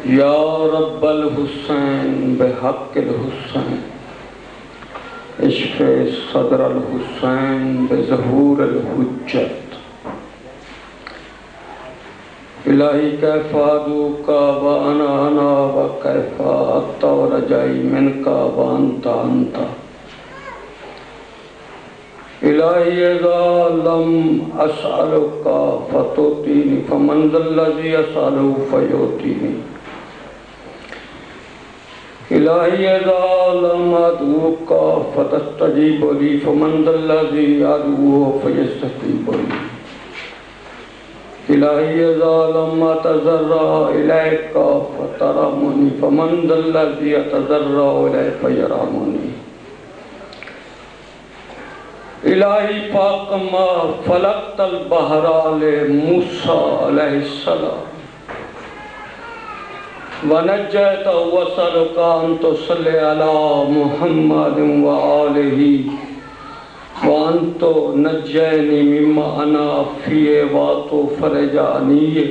یا رب الحسین بحق الحسین اشفِ صدر الحسین بظہور الحجت الہی کیف ادعوکا وانا انا وکیف اتا رجائی منکا وانتا انتا الہی اذا لم اسألکا فتوتینی فمن ذا الذی اسألہ فیوتینی الہی اذا لم ادعوکا فتستجیب لی فمن ذا الذی ادعوہ فیستجیب لی الہی اذا لم اتضرع الیکا فترحمنی فمن ذا الذی اتضرع الیک فیرحمنی الہی پاک ما فلقت البحر لموسیٰ علیہ السلام ونجیت وصلک ان تصلی علی محمد وآلہ وانتو نجینی مما انا فیے واتو فرجانی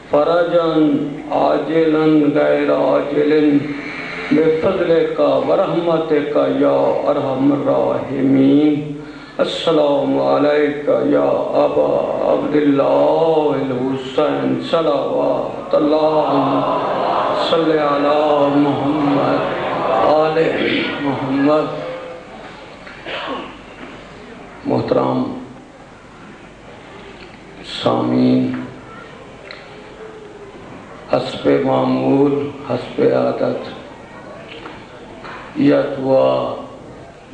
فرجن عاجلن غیر عاجلن بفضلک ورحمتک یا ارحم الراحمین السلام علیکہ یا ابا عبداللہ الحسین صلوات اللہ صلی علی محمد آل محمد محترم سامعین حسب معمول حسب عادت یہ دعا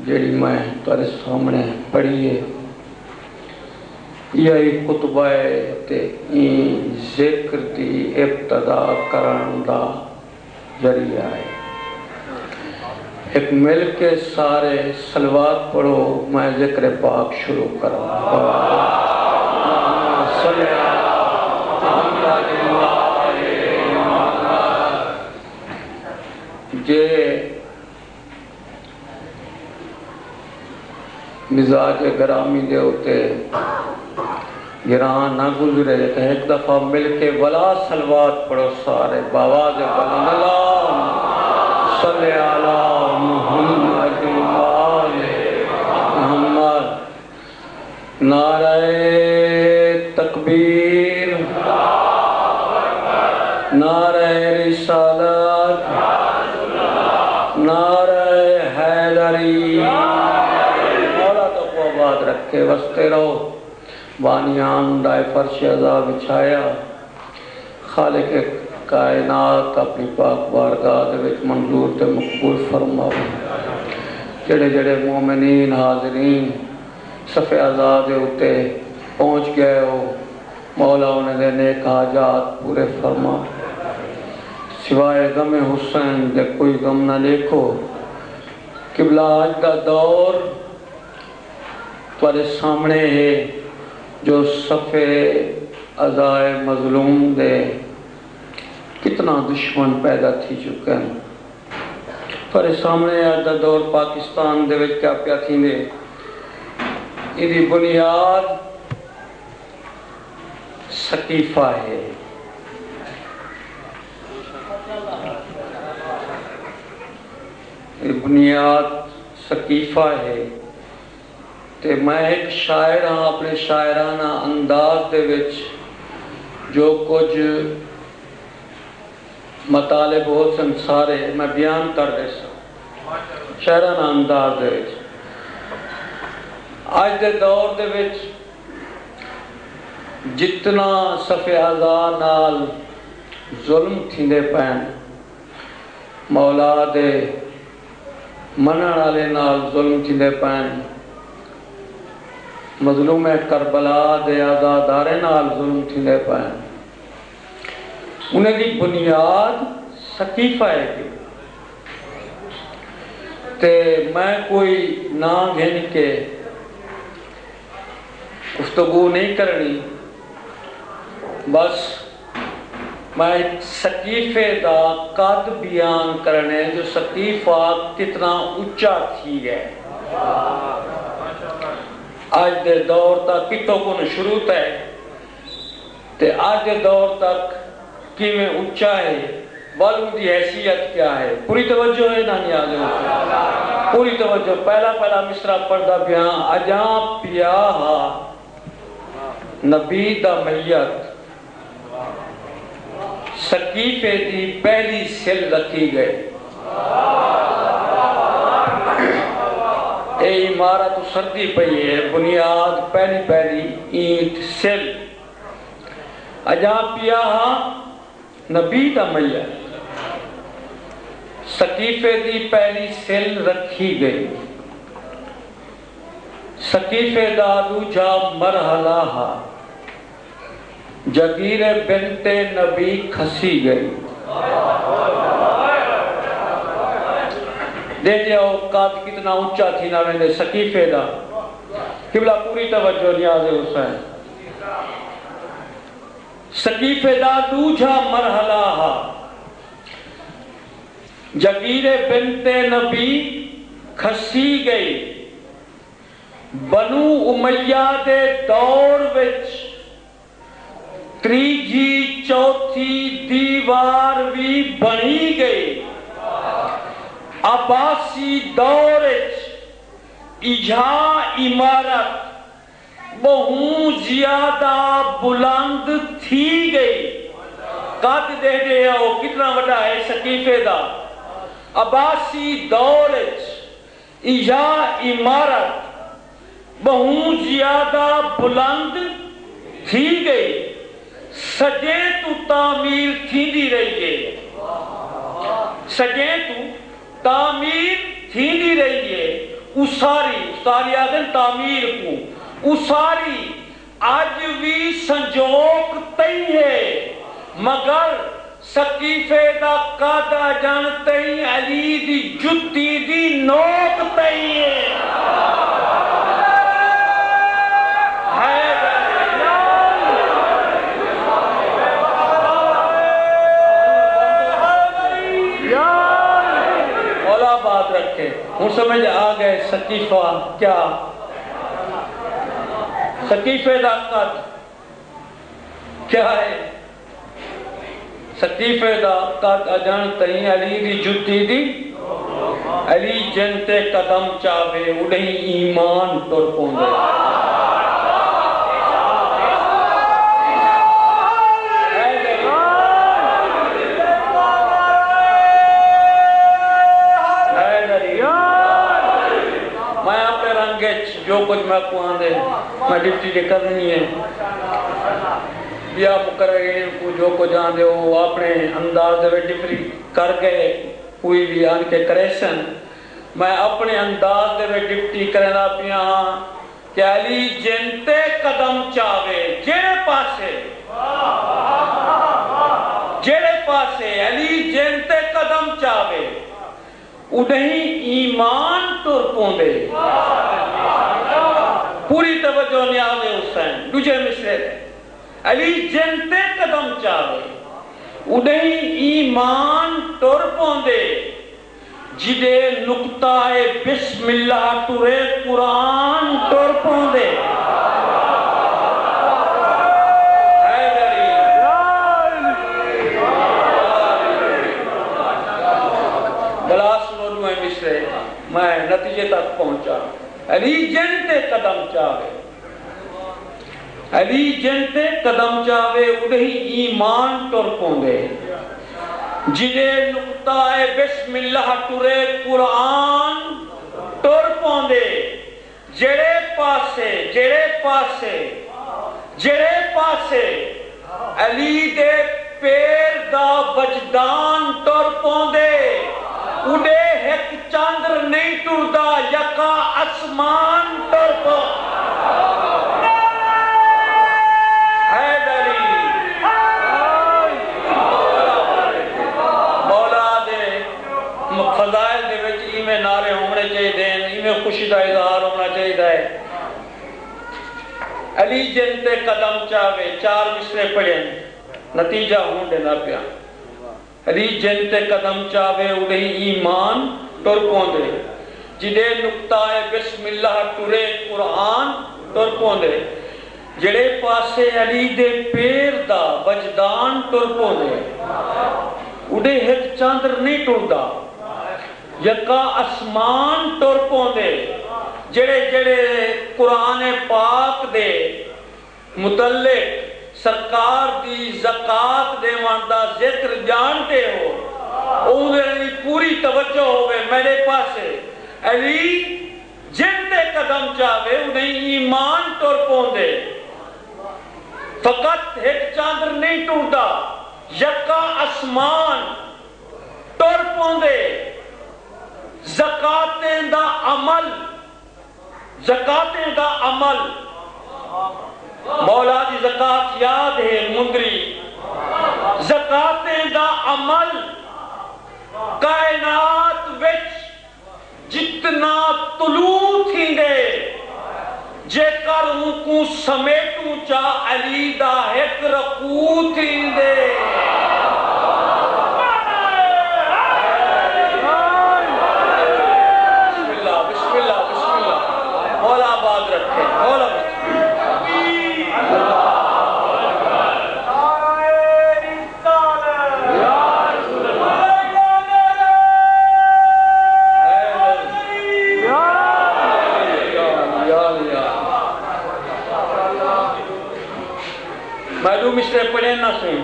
جڑی میں تارے سامنے پڑھی ہے یہ خطبہ تے این ذکر دی ابتدا کرن دا ذریعہ ہے ایک مل کے سارے صلوات پڑھو میں ذکر پاک شروع کروں صلی جے مزاج گرامی دے ہوتے گران نہ گزرے کہ ایک دفعہ مل کے ولا صلوات پڑھو سارے باواز بلند اللہ صلی علی محمد وآل محمد نعرہ تکبیر نعرہ رسالت نعرہ حیدری مولا تقوی بات رکھے وستے رہو بانیان دائے فرش عذاب بچھایا خالق کائنات اپنی پاک بارگاہ دے وچ منظور تے مقبول فرماؤ جڑے جڑے مومنین حاضرین صف عزا دے ہوتے پہنچ گئے ہو مولا انہیں دے نیک حاجات پورے فرما سوائے غم حسین دے کوئی غم نہ لکھو قبلہ آج دا دور تمہارے سامنے ہے جو صف عزا مظلوم دے کتنا دشمن پیدا تھی چکے ہیں پر سامنے آج دا دور پاکستان دے وچ کیا پیا تھی دے یہ بنیاد سقیفہ ہے یہ بنیاد سقیفہ ہے تے میں ایک شاعر ہاں اپنے شاعرانہ انداز دے وچ جو کچھ مطالب ہو سنسارے میں بیان کر رہے سا شاعرانہ انداز دے وچ آج دے دور دے وچ جتنا صف عزا نال ظلم تھیندے پین مولا دے منن والے نال ظلم تھیندے پین مظلوم کربلا دے آزادارے نال ظلم تھیندے پین انہیں دی بنیاد سقیفہ ہے کہ تے میں کوئی نا گھن کے گفتگو نہیں کرنی بس میں سقیفے دا قد بیان کرنے جو سقیفہ کتنا اچھا تھی ہے آج دے دور تک کتوں کو شروع ہے تے آج دے دور تک کی میں اچھا ہے والوں دی حیثیت کیا ہے؟ پوری توجہ ہے نا نیاز ہوتے؟ پوری توجہ. پہلا مصرع پڑھدا بیاں اجاں پیاہا نبی دا میت سقیفے دی پہلی سل رکھی گئے. اے عمارت سردی پئی ہے، بنیاد پہلی اینٹ سل. اجاں پیاہا نبی دا میت سقیفے دی پہلی سل رکھی گئی. سقیفے دا دوجا مرحلہ ہا جگیر بنت نبی کھسی گئی. دیکھتے ہو قد کتنا اونچا تھی نہ میں نے سقیفے دا. قبلہ پوری توجہ نیاز حسین. سقیفے دا دوجا مرحلہ ہا جگیر بنت نبی کھسی گئی. بنو امیہ دے دور وچ تریجی چوتھی دیوار بھی بنی گئی. عباسی دور وچ ایجا عمارت بہوں زیادہ بلند تھی گئی. قد دے دے ہو کتنا بڑا ہے سقیفے دا. عباسی دور وچ ایجا عمارت بہوں زیادہ بلند تھی گئی. سجے تو تعمیر تھیندی رہی ہے. سجے تو تعمیر تھیندی رہی ہے. اساری آدھن تعمیر کو اساری آج بھی سنجوک تئی ہے. مگر سقیفے دا قادہ جان تئی علی دی جتی دی نوک تئی ہے. رکھے ہوں سمجھ آ گئے سقیفہ کیا. سقیفے دا قد کیا ہے؟ سقیفے دا قد اجان تئیں علی دی جتی دی. علی جنتے قدم چاہے اڑیں ایمان ٹر پوندے. جو کچھ میں کو آندے میں ڈپٹی دے کرنی ہے بیا مقررین کو جو کچھ آندے وہ اپنے انداز دے ڈپٹی کر گئے. کوئی بھی آن کے کریشن میں اپنے انداز دے ڈپٹی کرنا پیا کہ علی جنتے قدم چاہے جیڑے پاسے علی جنتے قدم چاہے اڑیں ایمان ٹر پوندے. پوری توجہ نیاز حسین. دوجے مصرے علی جنتے قدم چاہے اڑیں ایمان ٹر پوندے. جدے نقطہ بسم اللہ ٹرے قرآن ٹر پوندے. میں نتیجے تک پہنچا. علی جنتے قدم چاہے علی جنتے قدم چاہے اڑیں ایمان ٹر پوندے. جدے نقطہ بسم اللہ ٹرے قرآن ٹر پوندے. جڑے پاسے علی دے پیر دا وجدان ٹر پوندے. اڑے ایک چاندر نہیں ٹردا یکا اسمان ٹر پوندے. فضائل دے وچ ایویں نعرے ہونے چاہیے، ایویں خوشی دا اظہار ہونا چاہیے. علی جنتے قدم چاہے 4 مصرے پڑھیں نتیجہ ہوں دینا پیا. علی جنتے قدم چاہے اڑیں ایمان ٹر پوندے. جدے نقطہ بسم اللہ ٹرے قرآن ٹر پوندے. جڑے پاسے علی دے پیر دا وجدان ٹر پوندے. اڑے ایک چاندر نہیں ٹردا یکا اسمان ٹر پوندے جڑے جڑے قرآن پاک دے متعلق سرکار دی زکاة دے واندا ذکر جانتے ہو انہیں پوری توجہ ہوئے میرے پاسے علی جن دے قدم چاہوے انہیں ایمان ٹر پوندے فقط ایک چاندر نہیں ٹوٹا یکا اسمان ٹر پوندے زکاتیں دا عمل مولا دی زکات یاد ہے مندری زکاتیں دا عمل کائنات وچ جتنا طلوع تھی دے جے کر ان کو سمیٹوں چا علی دا ایک رکوع تھی دے بسم اللہ مولا آباد رکھے مولا مشرے پڑھے نہ سن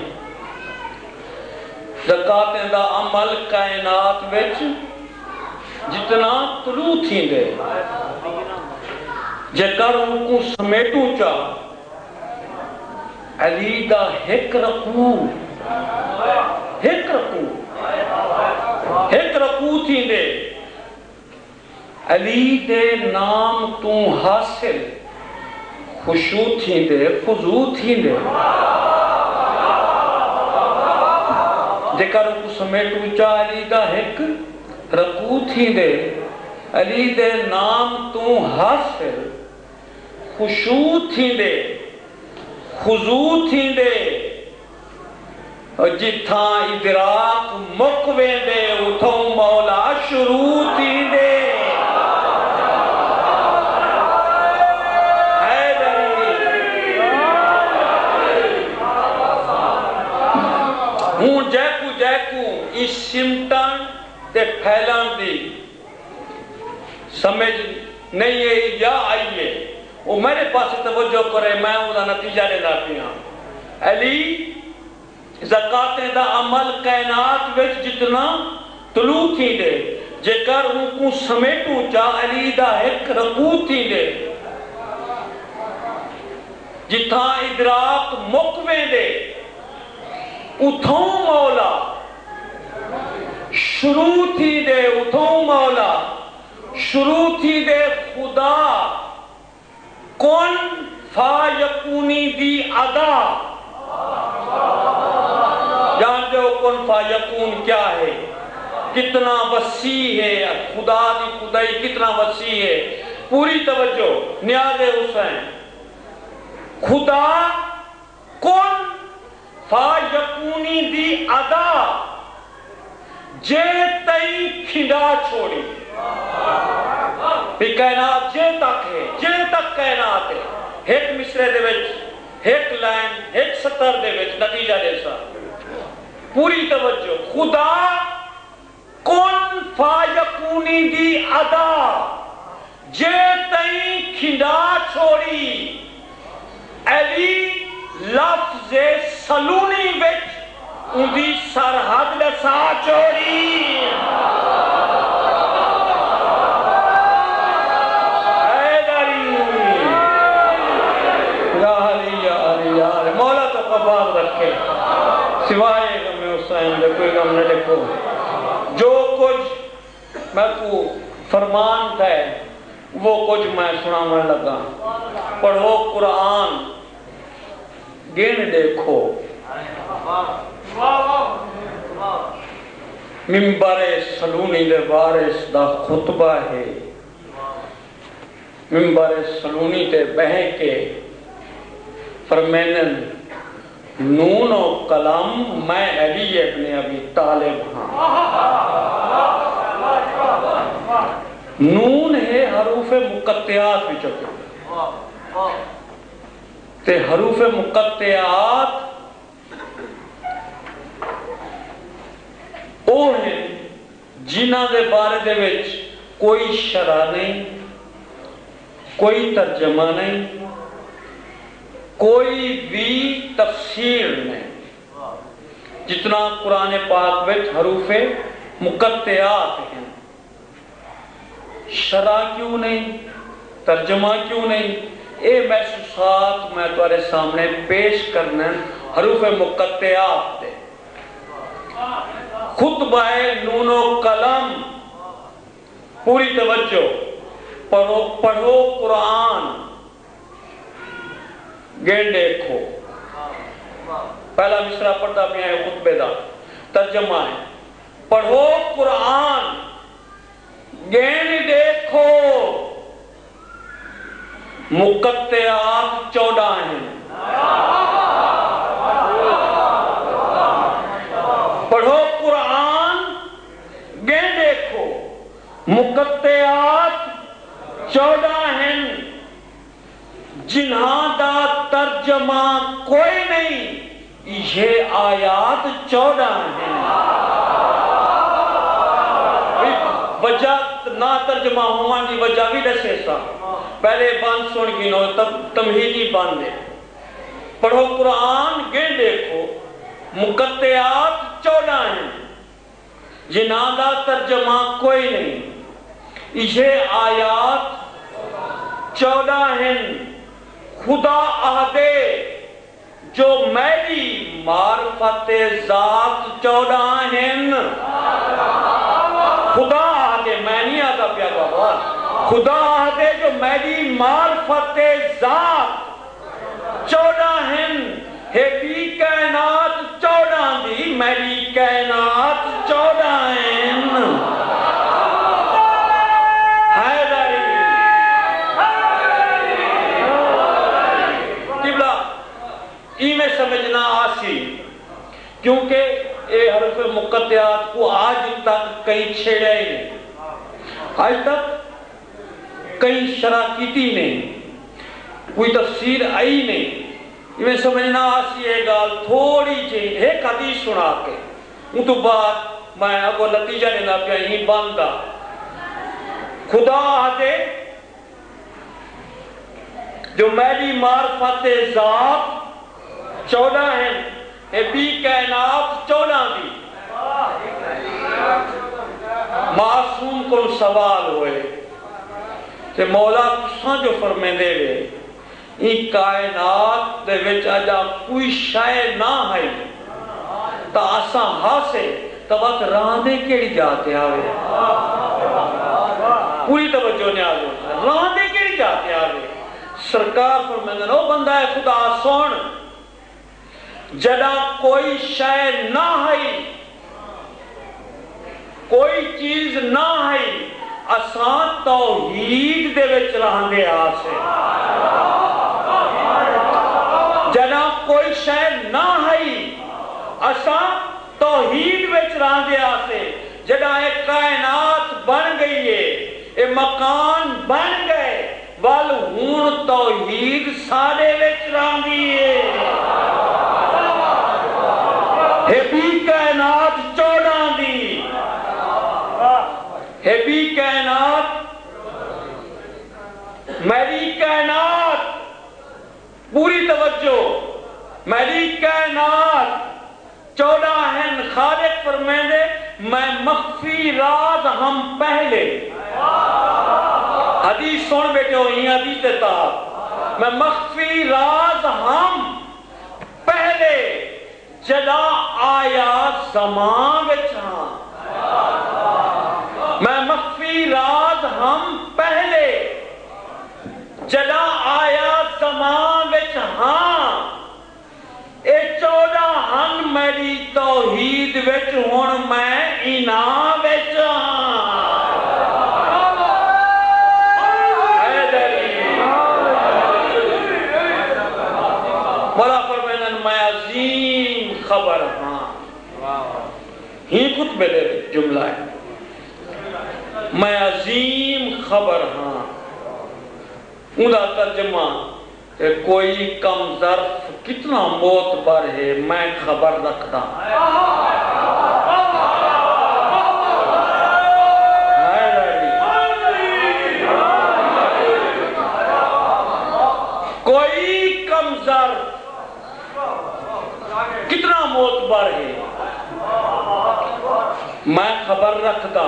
زکاتیں دا عمل کائنات وچ جتنا طلوع تھی دے جے کر ان کو سمیٹوں چا علی دا ایک رکوع تھی دے علی دے نام تو حاصل خشوع تھی دے خضوع تھی دے جکر کو سمیٹو چا علی دا ایک رکوع تھی دے علی دے نام تو حاصل خشوع تھی دے خضوع تھی دے جتھاں ادراک مکوے دے اتھوں مولا شروع تھی دے ہوں جیکو اس سمٹن تے پھیلان دی سمجھ نہیں ہے یا آئیے وہ میرے پاس توجہ کرے میں وہ نتیجہ لے لاتی ہوں علی زکاتیں دا عمل کائنات وچ جتنا طلوع تھی دے جے کر ان کو سمیٹوں چا علی دا ایک رکوع تھی دے جتھاں ادراک مکوے دے اتھوں مولا شروع تھی دے اتھوں مولا شروع تھی دے خدا کون فا یکونی دی ادا جانتے ہو کون فا یکون کیا ہے کتنا وسیع ہے خدا دی خدائی کتنا وسیع ہے پوری توجہ نیاز حسین خدا کون فا یکونی دی ادا جے تئی کھنڈا چھوڑی بھی کائنات جے تک کائنات ہے ایک مصرے دے وچ ایک لائن ایک سطر دے وچ نتیجہ جیسا پوری توجہ خدا کون فا یکونی دی ادا جے تئی کھنڈا چھوڑی علی لفظ سلونی وچ ان دی سرحد دسا چھوڑی مولا تو قبال رکھے سوائے غم حسین دے کوئی غم نہ لکھو جو کچھ میں کو فرمان تھا وہ کچھ میں سنانے لگا پڑھو قرآن گن دیکھو منبر سلونی دے وارث دا خطبہ ہے منبر سلونی تے بہن کے فرمینن نون و قلم میں علی ابن ابی طالب ہاں نون ہے حروف مقطعات بھی چکے تے حروف مقطعات وہ ہیں جنہ دے بارے دے وچ کوئی شرح نہیں، کوئی ترجمہ نہیں، کوئی بھی تفسیر نہیں، جتنا قرآن پاک وچ حروف مقطعات ہیں۔ شرح کیوں نہیں، ترجمہ کیوں نہیں، اے محسوسات میں تمہارے سامنے پیش کرنا حروف مقطعات دے۔ خطبہ نون و قلم، پوری توجہ، پڑھو قرآن، گین دیکھو۔ پہلا مصرع پڑھتا بھی ہے خطبے دا، ترجمہ ہے پڑھو قرآن، گین دیکھو۔ مقطعات 14 ہیں، پڑھو قرآن، گین دیکھو۔ مقطعات 14 ہیں، جنہاں دا ترجمہ کوئی نہیں، یہ آیات 14 ہیں۔ وجہ نہ ترجمہ ہونے کی وجہ بھی دسے سا، پہلے بند سن کی نو تمہیدی بند ہے۔ پڑھو قرآن، گن دیکھو۔ مقطعات 14 ہیں، جنہاں دا ترجمہ کوئی نہیں، یہ آیات 14 ہیں۔ خدا عہدے جو میری معرفت ذات 14 ہیں۔ خدا عہدے، میں نہیں آتا پیا بابا، خدا عہدے جو میری معرفت ذات 14 ہیں۔ ہے بھی کائنات 14 دی، میری کائنات 14 ہیں۔ میں سمجھنا آسی، کیونکہ اے حرف مقطعات کو آج تک کئی چھیڑے نہیں، آج تک کئی شرح کیتی نہیں، کوئی تفسیر آئی نہیں۔ میں سمجھنا آسی ہے گال تھوڑی جی ایک حدیث سنا کے ان تو بعد میں اب وہ نتیجہ لینا پیا ہی باندھا۔ خدا آدھے جو میری معرفت ذات 14 ہیں، اے بھی کائنات 14 دی۔ معصوم کو سوال ہوئے کہ مولا تساں جو فرمے دے رہے این کائنات دے وچ اجا کوئی شے نہ ہے تا اساں ہاسے تبت راندے کیڑی جاتے آوے، پوری توجہ نے آگے راندے کیڑی جاتے آوے۔ سرکار فرمائے نو بندہ ہے خدا سن، جڑا کوئی شے نہ ہے، کوئی چیز نہ ہے، اساں توحید دے وچ رہندے آسے۔ جڑا کوئی شے نہ ہے، اساں توحید وچ رہندے آسے۔ جڑا ایک کائنات بن گئی ہے، اے مکان بن گئے، وال ہون توحید سارے وچ رہندی ہے۔ ہے بھی کائنات 14 دی، ہے بھی کائنات، میری کائنات، پوری توجہ، میری کائنات 14 ہیں۔ خالق فرمائے میں مخفی راز ہم پہلے، حدیث سن بیٹھے ہو یہ حدیث دیتا، میں مخفی راز ہم پہلے جدا آیا زمان وچ ہاں، میں مخفی راز ہم پہلے جدا آیا زمان وچ ہاں، اے 14 ہن میری توحید وچ ہن میں انعام وچ ہاں۔ مولا فرمائے میں عظیم خبر ہاں، ہی خطبے دے جملہ ہے، میں عظیم خبر ہاں۔ اندھا ترجمہ کہ کوئی کم ظرف کتنا موت بر ہے میں خبر رکھتا۔ موتبر ہے میں خبر رکھدا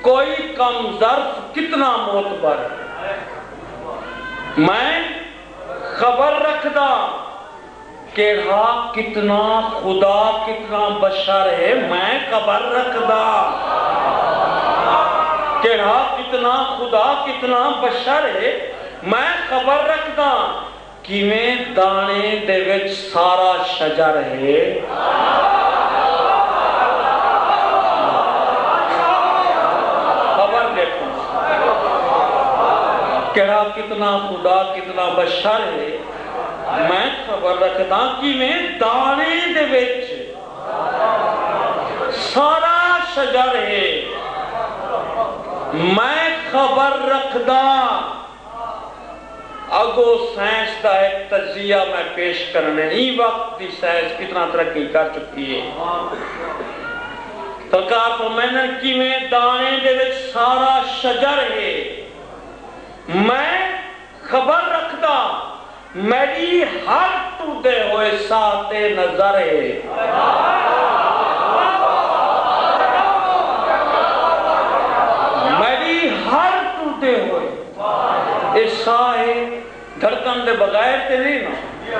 کوئی کم ظرف کتنا موتبر ہے میں خبر رکھدا کیڑا کتنا خدا کتنا بشر ہے میں خبر رکھدا کیڑا کتنا خدا کتنا بشر ہے میں خبر رکھدا کیویں دانے دے وچ سارا شجر ہے خبر دیکھو کیڑا کتنا خدا کتنا بشر ہے میں خبر رکھدا کیویں دانے دے وچ سارا شجر ہے میں خبر رکھدا اگو سائنس دا ایک تجزیہ میں پیش کرنے ہی وقت دی سائنس کتنا ترقی کر چکی ہے سرکار فرمائے کہ میں دانے دے وچ سارا شجر ہے میں خبر رکھدا میری ہر ٹوٹے ہوئے ساتھ نظر ہے میری ہر ٹوٹے ہوئے ایسا ہے دھڑکن دے بغیر تے نہیں نا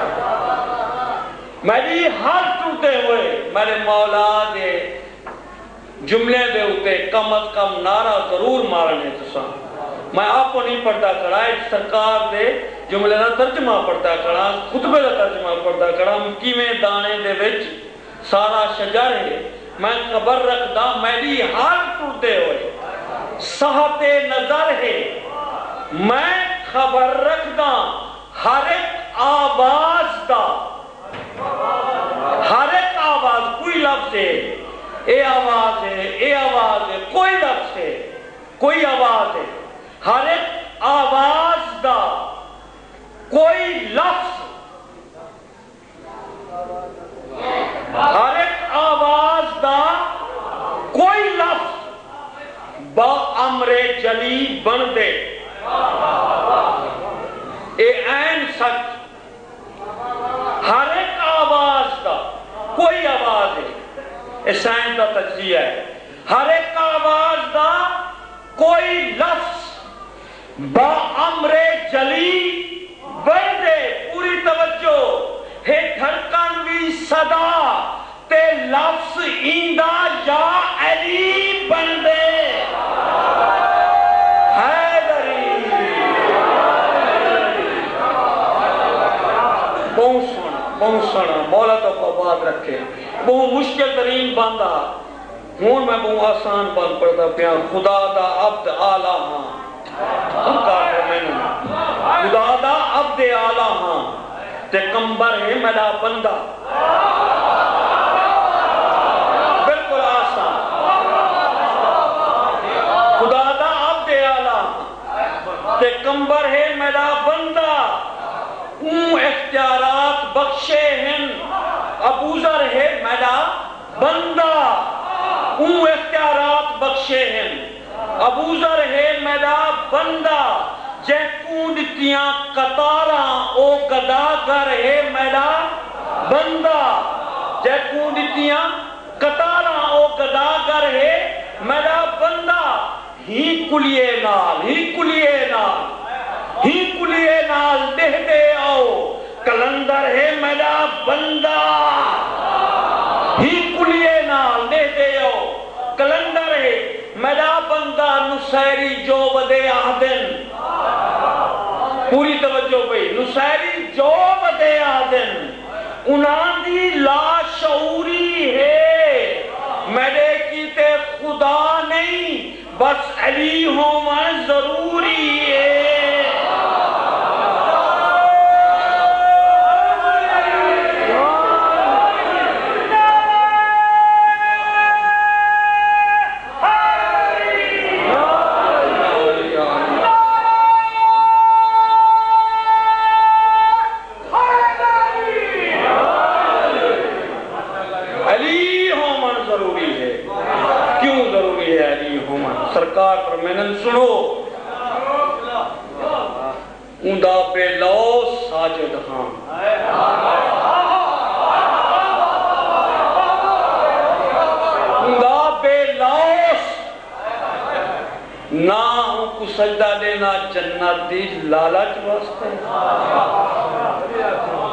میری ہر ٹوٹے ہوئے میرے مولا دے جملے دے ہوتے کم از کم نعرہ ضرور مارنے تساں میں آپ کو نہیں پڑھتا کھڑا ایک سرکار دے جملے دا ترجمہ پڑھتا کھڑا خطبے دا ترجمہ پڑھتا کھڑا کیویں دانے دے وچ سارا شجر ہے میں خبر رکھدا میری ہر ٹوٹے ہوئے صحت نظر ہے میں خبر رکھدا ہر ایک آواز دا ہر ایک آواز کوئی لفظ ہے اے آواز ہے اے آواز ہے کوئی لفظ ہے کوئی آواز ہے ہر ایک آواز دا کوئی لفظ ہر ایک آواز دا کوئی لفظ با امر جلی بن دے اے عین سچ ہر ایک آواز دا کوئی آواز ہے اے سائنس دا تجزیہ ہے ہر ایک آواز دا کوئی لفظ با امر جلی بن دے پوری توجہ ہے دھڑکن بھی صدا تے لفظ ایندہ یا علی بن دے بہت سنا مولا تو کو بات رکھے بہت مشکل ترین باندھا ہون میں بہت آسان باندھ پڑتا پیا خدا دا عبد آلہ ہاں خدا دا عبد آلہ ہاں تے کمبر ہے میرا بندہ بالکل آسان خدا دا عبد آلہ ہاں تے کمبر ہے میرا بندہ اون اختیارات بخشے ہیں ابو ذر ہے میرا بندہ اون اختیارات بخشے ہیں ابو ذر ہے میرا بندہ جے کونڈتیاں قطاراں او گداگر ہے میرا بندہ جے کونڈتیاں قطاراں او گداگر ہے میرا بندہ ہی کلیے نال دہ دے آؤ کلندر ہے میرا بندہ ہی کلیے نال دہ دے آؤ کلندر ہے میرا بندہ نسیری جو ودے آدن پوری توجہ پہ نسیری جو ودے آدن انہاں دی لا شعوری ہے میرے کیتے خدا نہیں بس علی ہونا ضروری ہے سرکار پر محنت سنو اندہ پہ لو ساجد ہاں نہ ان کو سجدہ دینا جنت دی لالچ واسطے،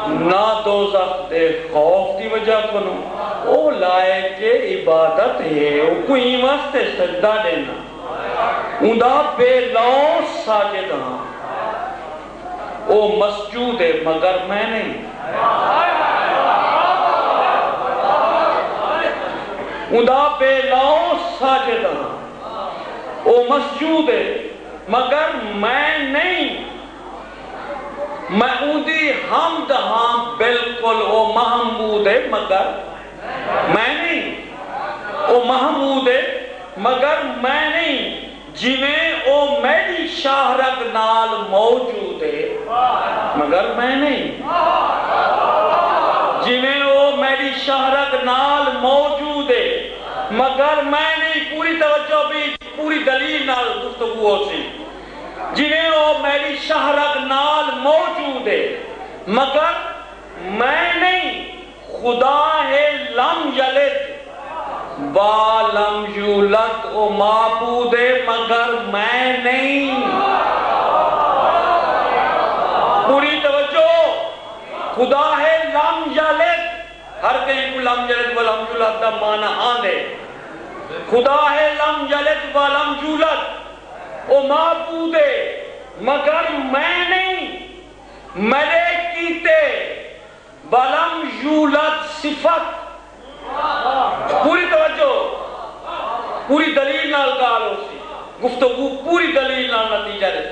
نہ دوزخ دے خوف دی وجہ کنو، او لائے کے عبادت ہے، ان کو ہی واسطے سجدہ دینا، اندہ بے لو ساجد ہاں، او مسجود ہے مگر میں نہیں، اندہ بے لو ساجد ہاں، او مسجود ہے مگر میں نہیں، میں اندی حمد ہاں بالکل او محمود ہے مگر میں نہیں، او محمود ہے مگر میں نہیں، جنہیں او میری شہرت نال موجود ہے مگر میں نہیں، جنہیں او میری شہرت نال موجود ہے مگر میں نہیں، پوری توجہ بھی پوری دلیل نال گفتگو ہو سی، جنہیں او میری شہرت نال موجود ہے مگر میں نہیں، خدا ہے لم یلد با لم یولد، او معبود ہے مگر میں نہیں، پوری توجہ، خدا ہے لم یلد، ہر کہیں کو لم یلد و لم یولد دا معنی آندے، خدا ہے لم یلد و لم یولد، او معبود ہے مگر میں نہیں، میرے کیتے ولم یولد صفت، پوری توجہ پوری دلیل نال گال ہو سی، گفتگو پوری دلیل نال نتیجہ دے،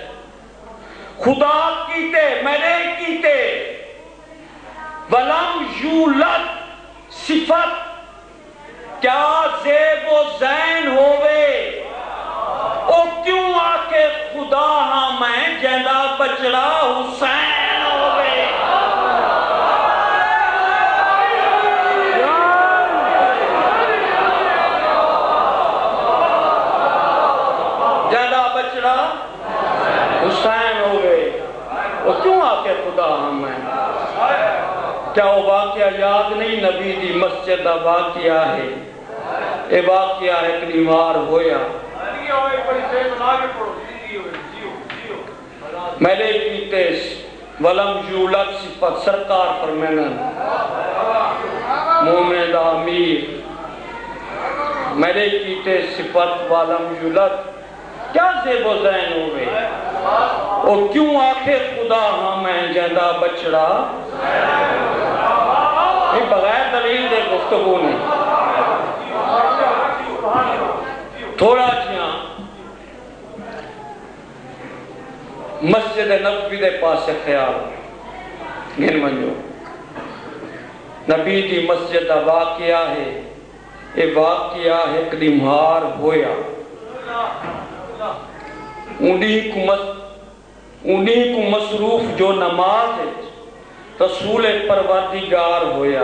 خدا کیتے میرے کیتے ولم یولد صفت، کیا زیب و زین ہوئے، او کیوں آکے خدا ہاں میں جیندہ بچڑا حسین ہوئے، جیندہ بچڑا حسین ہوئے، او کیوں آکے خدا ہاں میں، کیا وہ واقعہ یاد نہیں نبی دی مسجد دا واقعہ ہے، اے واقعہ ایک نیوار ہویا، میلے کیتے ولم یولد صفت سرکار فرمینن مومن دا امیر، میلے کیتے صفت ولم یولد، کیا زیب و زین ہوئے، اور کیوں آخر خدا ہمیں جیندہ بچڑا، یہ بغیر دلیل دے گفتگو نہیں، تھوڑا جیاں مسجد نبوی دے پاس سے خیال گن منجو، نبی دی مسجد دا واقعہ ہے، یہ واقعہ ایک دمہار ہویا، انہی کو مصروف جو نماز ہے رسول پروردگار ہویا،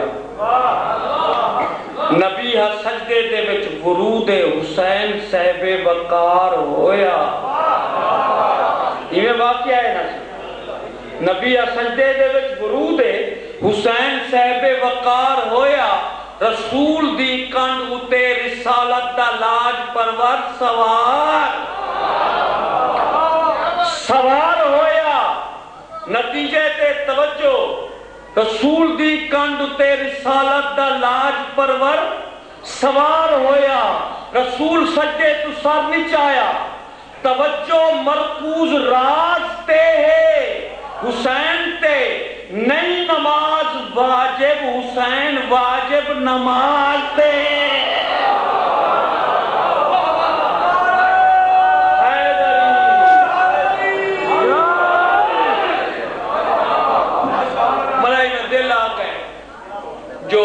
نبی ہا سجدے دے وچ ورود حسین صاحب وقار ہویا، یہ واقعہ ہے نا، نبی ہا سجدے دے وچ ورود حسین صاحب وقار ہویا، رسول دی کنڈ اتے رسالت دا لاج پرور سوار ہویا، نتیجے تے توجہ، رسول دی کنڈ تے رسالت دا لاج پرور سوار ہویا، رسول سجدے تو سر نہیں چایا، توجہ مرکوز راز تے ہے، حسین تے نہیں نماز واجب، حسین واجب نماز تے جو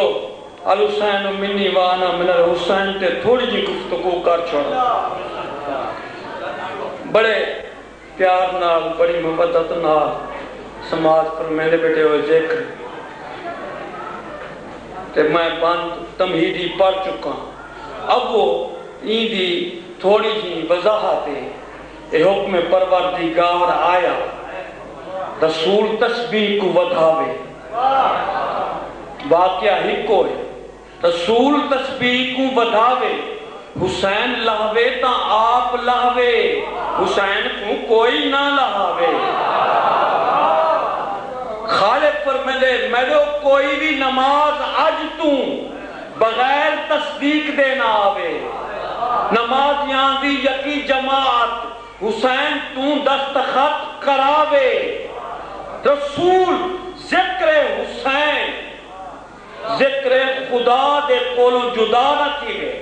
الحسین منی وانا من الحسین تے تھوڑی جی گفتگو کر چھوڑا، بڑے پیار نال بڑی محبت نال سماج پر میرے بیٹے ہوئے ذکر تے میں بند تمہیدی پڑھ چکا، اب وہ ایندی تھوڑی جی وضاحت ہے، اے حکم پروردگار آیا، رسول تسبیح کو ودھاوے، واقعہ ہی کوئی رسول تسبیح کو ودھاوے، حسین لہوے تا آپ لہوے حسین کو کوئی نہ لہوے خالق فرمیندے میرے کوئی بھی نماز اج تو بغیر تصدیق دے نہ آوے نماز یہاں دی یقی جماعت حسین تو دستخط کراوے رسول ذکر حسین ذکر خدا دے کولو جدا نہ تھیوے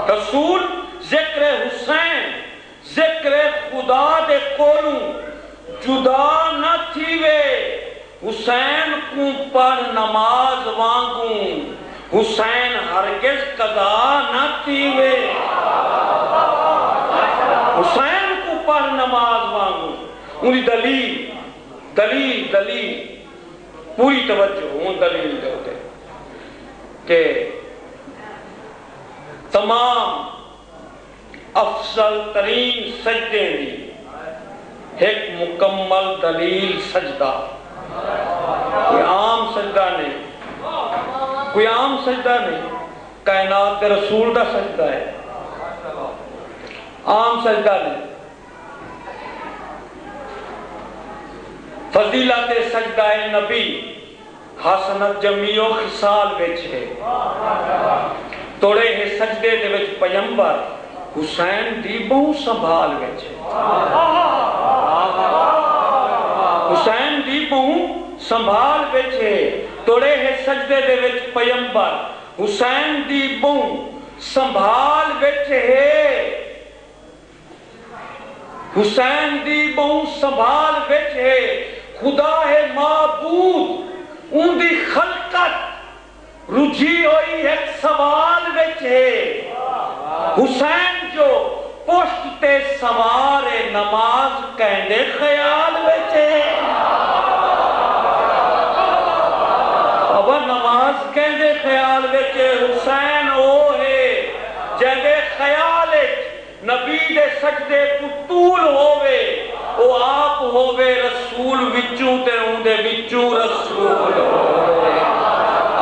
رسول ذکر حسین ذکر خدا دے کولو جدا نہ تھیوے حسین کو پر نماز وانگوں حسین ہرگز قضا نہ تھیوے حسین کو پر نماز وانگوں انہی دلیل پوری توجہ ان دلیل دے ہوتے کہ تمام افضل ترین سجدے دی ایک مکمل دلیل سجدہ کوئی عام سجدہ نہیں کائنات کے رسول دا سجدہ ہے عام سجدہ نہیں فضیلت سجدہ نبی حسنت جمیع و خصال وچ ہے توڑے ہے سجدے دے وچ پیمبر حسین دی بہو سنبھال وچ ہے حسین دی بہو سنبھال وچ ہے توڑے ہے سجدے دے وچ پیمبر حسین دی بہو سنبھال وچ ہے حسین دی بہو سنبھال وچ ہے خدا ہے معبود ان دی خلقت رجی ہوئی ایک سوال وچ ہے حسین جو پشت تے سوار نماز کہندے خیال وچ ہے اب نماز کہندے خیال وچ حسین او ہے جہندے خیال نبی دے سجدے پتول ہووے او آپ ہووے رسول وچوں تے ہوں دے وچوں رسول ہووے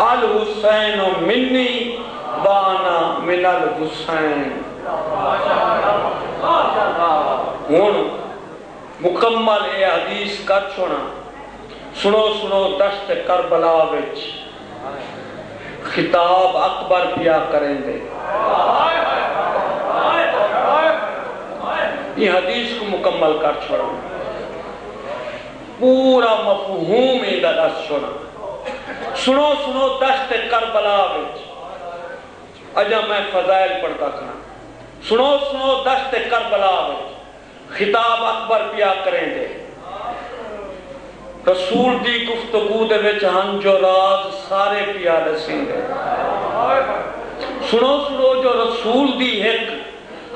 الحسین منی بانا من الحسین ہون مکمل اے حدیث کر چھوڑا سنو دشت کربلا وچ خطاب اکبر پیا کریں دے یہ حدیث کو مکمل کر چھوڑا پورا مفہوم ایدہ دست چھوڑا سنو دشت کربلا وچ اجا میں فضائل پڑھتا کرنا سنو دشت کربلا وچ خطاب اکبر پیا کریں دے رسول دی گفتگو دے وچ ہن جو راز سارے پیا دسیں دے سنو جو رسول دی ایک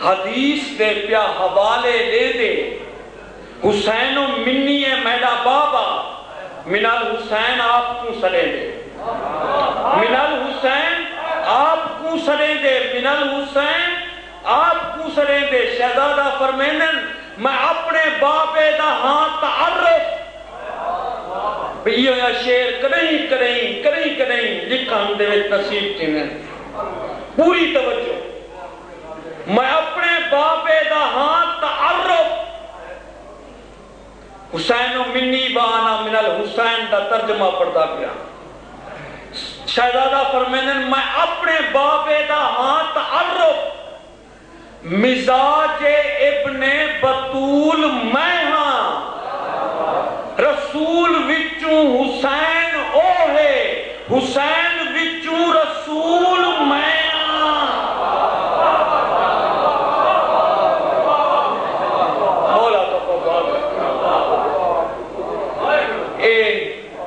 حدیث دے پیا حوالے لے دے حسین و منی ہے میڈا بابا من الحسین آپ کو سڑے دے من الحسین آپ کو سڑے دے من الحسین آپ کو سڑے دے شہزادہ فرمینن میں اپنے بابے دا ہاں تعرف یہ یا شیر کریں لکھن دے وچ نصیب تھی میں پوری توجہ میں اپنے بابے دا ہاں تعرف حسین و منی بانا من الحسین دا ترجمہ پڑھتا گیا شہزادہ فرمینن میں اپنے بابے دا ہاں تعرف مزاج ابن بطول میں ہاں رسول وچوں حسین او ہے حسین وچوں رسول میں ہاں مولا تو قبول اے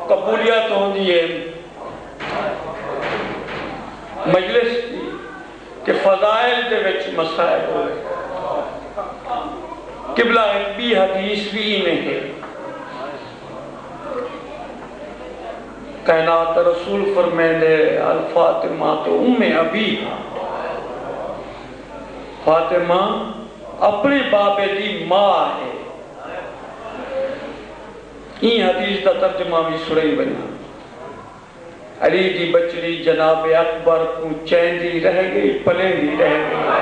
قبولیت ہوندی ہے مجلس کی کہ فضائل دے وچ مسائل ہوئے قبلہ ایک بھی حدیث بھی میں ہے کائنات رسول فرمیندے الفاطمہ تو ابی فاطمہ اپنے بابے دی ماں ہے یہ حدیث دا ترجمہ بھی سڑی بنا علی دی بچڑی جناب اکبر کو چیندی رہ گئی پلیندی رہ گئی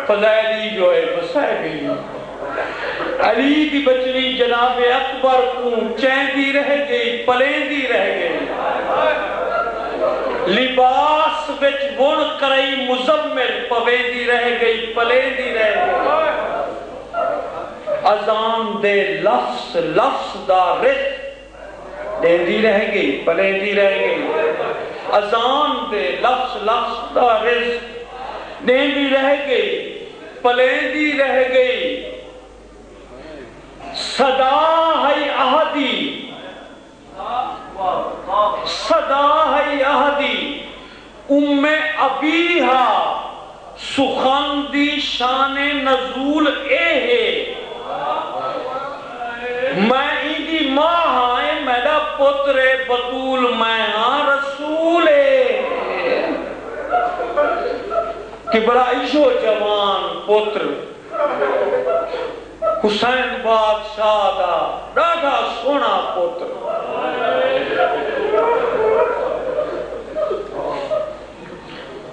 فضائلی جو ہے مسائل گئی علی دی بچڑی جناب اکبر کو چیندی رہ گئی پلیندی رہ گئی لباس وچ بن کرئی مزمل پویندی رہ گئی پلیندی رہ گئی اذان دے لفظ لفظ دا رزق دیندی رہ گئی پلیندی رہ گئی اذان دے لفظ لفظ دا رزق دیندی رہ گئی پلیندی رہ گئی صدا ہے احدی صدا ہے احدی ام ابیہا سخن دی شان نزول اے ہے میں ایدی ماں ہائیں میرا پتر بطول میں ہاں رسول کہ بڑا ایشو جوان پتر حسین بادشاہ دا ڈاڈا سونا پتر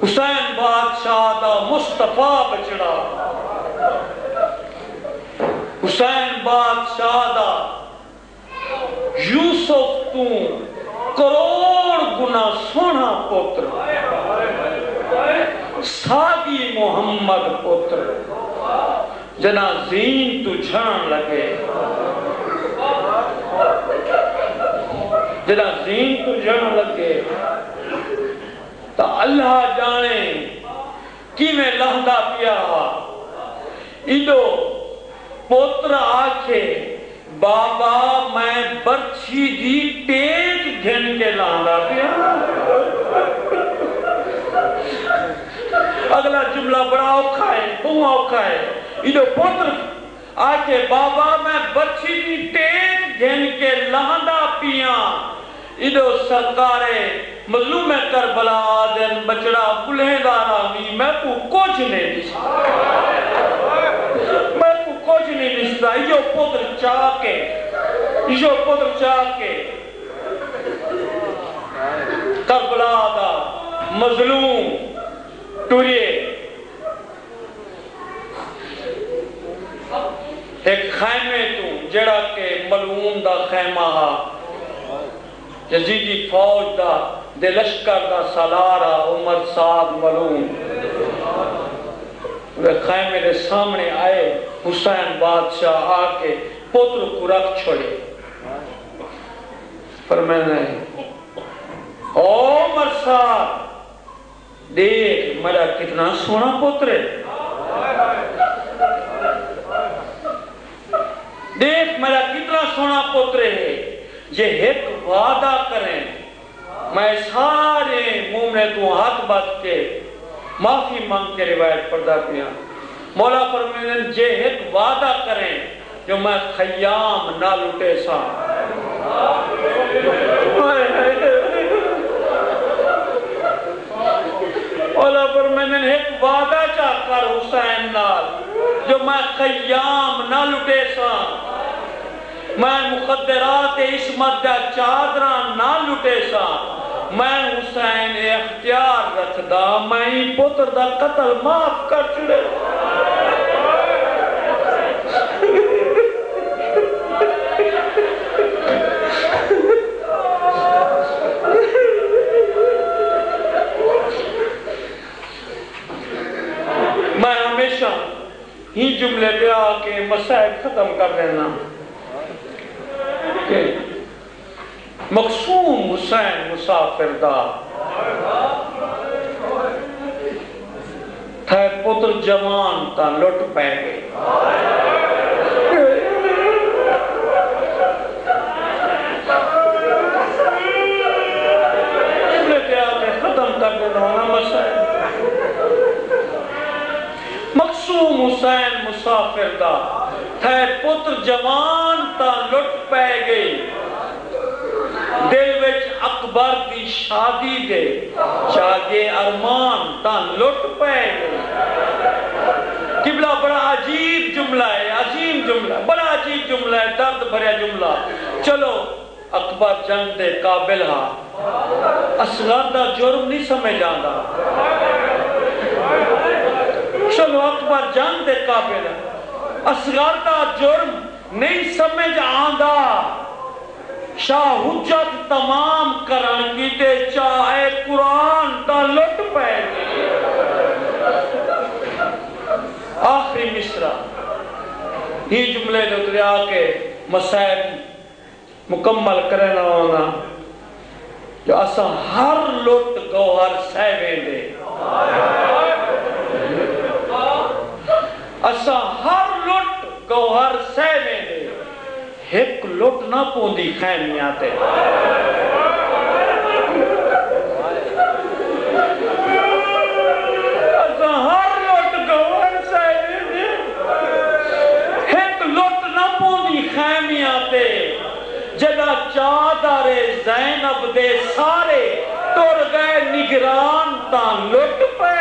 حسین بادشاہ دا مصطفیٰ بچڑا حسین بادشاہ دا یوسف تو کروڑ گنا سونا پتر سادی محمد پتر جنا زین تو جھان لگے جنا زین تو جھان لگے تا اللہ جانے کی میں لہدہ پیا ایدو پوتر آکھے بابا میں برچی دی ٹیک گھن کے لہدہ پیا اگلا جملہ بڑا اوکھا ہے بہت اوکھا ہے ایدو پوتر آکھے بابا میں برچی دی ٹیک گھن کے لہدہ پیا ایدو سرکارے مظلوم کربلا دن بچڑا بلہدارا نہیں میں کو کچھ نہیں نشتا میں کو کچھ نہیں نشتا یہ پتر چاہ کے کربلا دا مظلوم ٹوریے ایک خیمے تو جڑا کے ملعون دا خیمہ یزیدی فوج دا دے لشکر دا سالارہ عمر سعد ملعون وہ خیمے دے سامنے آئے حسین بادشاہ آکے پتر کو رکھ چھوڑے فرمانے عمر صاحب دیکھ میرا کتنا سونا پتر ہے دیکھ میرا کتنا سونا پتر ہے یہ ایک وعدہ کریں میں سارے مومنوں تو ہاتھ بات کے معافی مانگ کے روایت پردہ کیا مولا فرمائیں یہ ایک وعدہ کریں جو میں خیام نہ لٹے سا مولا فرمائیں ایک وعدہ چاہ کر حسین نال جو میں خیام نہ لٹے سا میں مقدرات عصمت دا چادران نہ لٹے سا میں حسین اختیار رکھ دا میں پتر دا قتل معاف کر چھڑے میں ہمیشہ ہی جملے پہ آکے مسائل ختم کر دینا کہ مقصوم حسین مسافر دا تھے پتر جوان تا لٹ پہ گئی جملے پہ آکے ختم کر دینا مسائل مقصوم حسین مسافر دا تھے پتر جوان تا لٹ پہ گئی دل وچ اکبر دی شادی دے چاگے ارمان تا لٹ پہ گئی قبلہ بڑا عجیب جملہ ہے عظیم جملہ بڑا عجیب جملہ ہے، درد بھریا جملہ. چلو اکبر جنگ دے قابل ہاں، اصغر دا جرم نہیں سمجھ آندا. چلو اکبر جنگ دے قابل ہاں، اصغر دا جرم نہیں سمجھ آندا. شاہ حجت تمام کرن کی تے چاہے قرآن دا لٹ پہ. آخری مصرع یہ جملے جو دریا کے مسائل مکمل کرنا ہونا جو اسا ہر لٹ گوہر سہویں دے. اسا ہر لٹ گوہر سہویں دے، ایک لٹ نہ پوندی خیمیاں تے. اسا ہر لٹ گوہر سہویں دے، ایک لٹ نہ پوندی خیمیاں تے. جگہ چادر زینب دے سارے ٹر گئے نگران تاں لٹ پے.